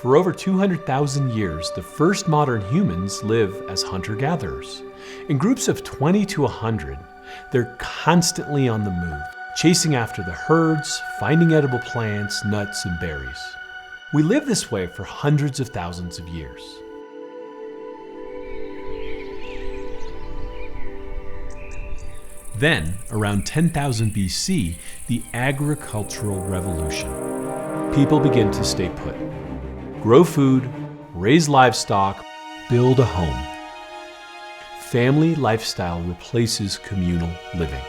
For over 200,000 years, the first modern humans live as hunter-gatherers. In groups of 20 to 100, they're constantly on the move, chasing after the herds, finding edible plants, nuts, and berries. We live this way for hundreds of thousands of years. Then, around 10,000 BC, the agricultural revolution. People begin to stay put. Grow food, raise livestock, build a home. Family lifestyle replaces communal living.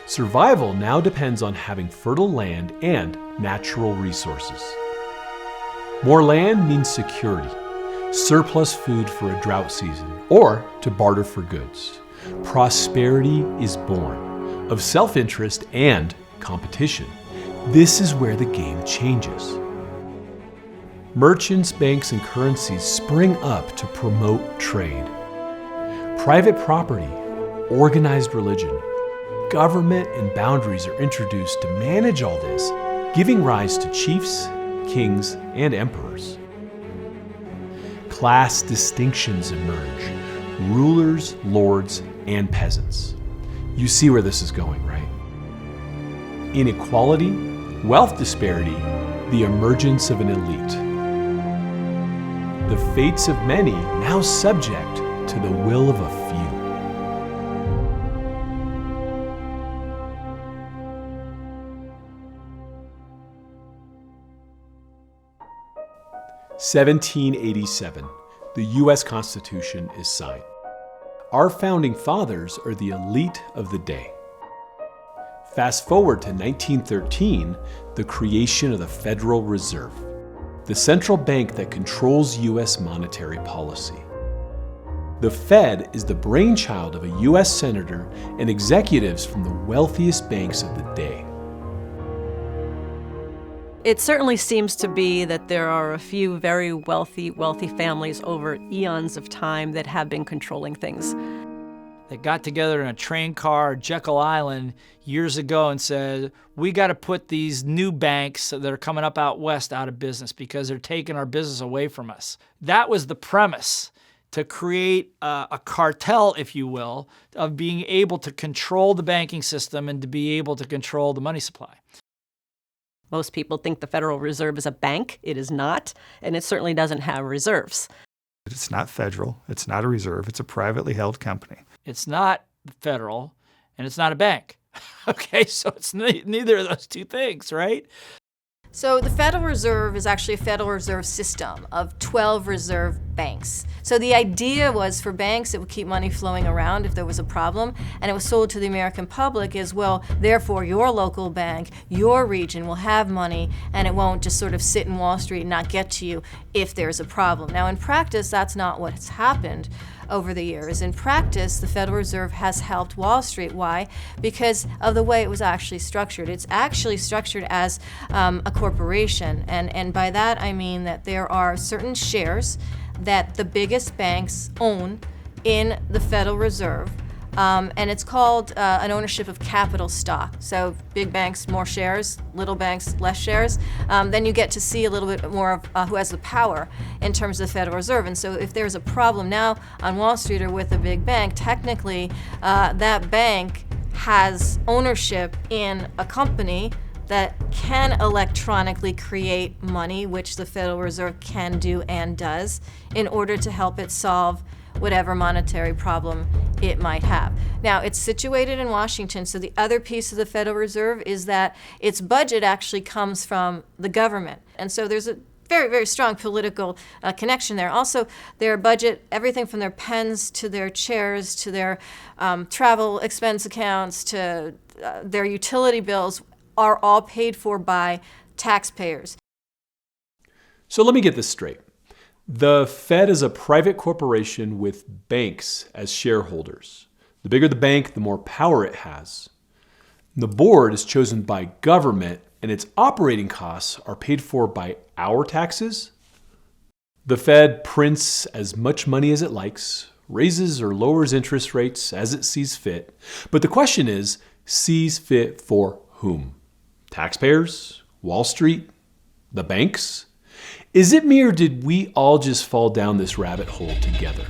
Survival now depends on having fertile land and natural resources. More land means security, surplus food for a drought season, or to barter for goods. Prosperity is born of self-interest and competition. This is where the game changes. Merchants, banks, and currencies spring up to promote trade. Private property, organized religion, government, and boundaries are introduced to manage all this, giving rise to chiefs, kings, and emperors. Class distinctions emerge: rulers, lords, and peasants. You see where this is going, right? Inequality, wealth disparity, the emergence of an elite. The fates of many now subject to the will of a few. (1787), the U.S. Constitution is signed. Our founding fathers are the elite of the day. Fast forward to 1913, the creation of the Federal Reserve, the central bank that controls U.S. monetary policy. The Fed is the brainchild of a U.S. senator and executives from the wealthiest banks of the day. It certainly seems to be that there are a few very wealthy families over eons of time that have been controlling things. They got together in a train car at Jekyll Island years ago and said, we got to put these new banks that are coming up out west out of business because they're taking our business away from us. That was the premise, to create a cartel, if you will, of being able to control the banking system and to be able to control the money supply. Most people think the Federal Reserve is a bank. It is not, and it certainly doesn't have reserves. It's not federal. It's not a reserve. It's a privately held company. It's not federal, and it's not a bank. Okay, so it's neither of those two things, right? So the Federal Reserve is actually a Federal Reserve system of 12 reserve banks. So the idea was for banks, it would keep money flowing around if there was a problem, and it was sold to the American public as well. Therefore, your local bank, your region will have money, and it won't just sort of sit in Wall Street and not get to you if there's a problem. Now, in practice, that's not what's happened over the years. In practice, the Federal Reserve has helped Wall Street. Why? Because of the way it was actually structured. It's actually structured as a corporation, and by that I mean that there are certain shares that the biggest banks own in the Federal Reserve, and it's called an ownership of capital stock. So big banks, more shares, little banks, less shares. Then you get to see a little bit more of who has the power in terms of the Federal Reserve. And so if there's a problem now on Wall Street or with a big bank, technically that bank has ownership in a company that can electronically create money, which the Federal Reserve can do and does, in order to help it solve whatever monetary problem it might have. Now, it's situated in Washington, so the other piece of the Federal Reserve is that its budget actually comes from the government. And so there's a very, very strong political connection there. Also, their budget, everything from their pens to their chairs to their travel expense accounts to their utility bills, are all paid for by taxpayers. So let me get this straight. The Fed is a private corporation with banks as shareholders. The bigger the bank, the more power it has. The board is chosen by government, and its operating costs are paid for by our taxes. The Fed prints as much money as it likes, raises or lowers interest rates as it sees fit. But the question is, sees fit for whom? Taxpayers? Wall Street? The banks? Is it me, or did we all just fall down this rabbit hole together?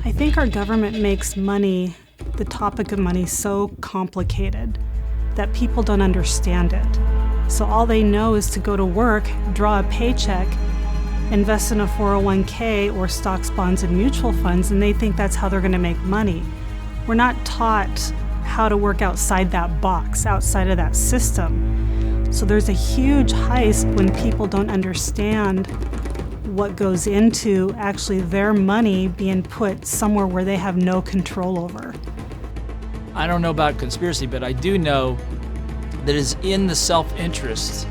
I think our government makes money, the topic of money, so complicated that people don't understand it. So all they know is to go to work, draw a paycheck, invest in a 401k or stocks, bonds, and mutual funds, and they think that's how they're going to make money. We're not taught how to work outside that box, outside of that system. So there's a huge heist when people don't understand what goes into actually their money being put somewhere where they have no control over. I don't know about conspiracy, but I do know that it's in the self-interest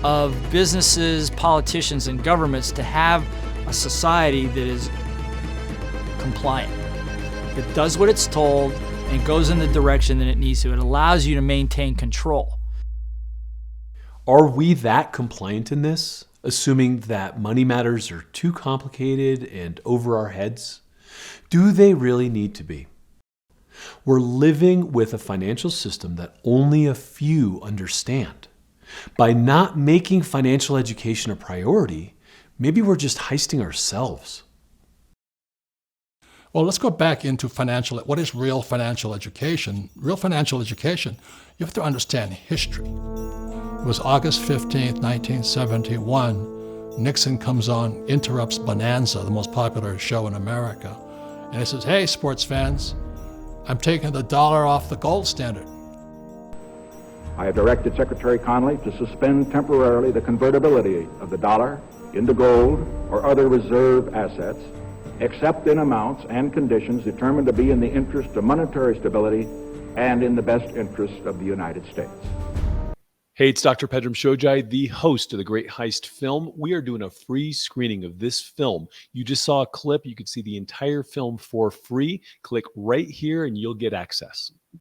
of businesses, politicians, and governments to have a society that is compliant, that does what it's told and goes in the direction that it needs to. It allows you to maintain control. Are we that compliant in this, assuming that money matters are too complicated and over our heads? Do they really need to be? We're living with a financial system that only a few understand. By not making financial education a priority, maybe we're just heisting ourselves. Well, let's go back into what is real financial education? Real financial education, you have to understand history. It was August 15th, 1971. Nixon comes on, interrupts Bonanza, the most popular show in America. And he says, "Hey, sports fans, I'm taking the dollar off the gold standard." I have directed Secretary Connally to suspend temporarily the convertibility of the dollar into gold or other reserve assets, except in amounts and conditions determined to be in the interest of monetary stability and in the best interest of the United States. Hey, it's Dr. Pedram Shojai, the host of the Great Heist film. We are doing a free screening of this film. You just saw a clip. You could see the entire film for free. Click right here and you'll get access.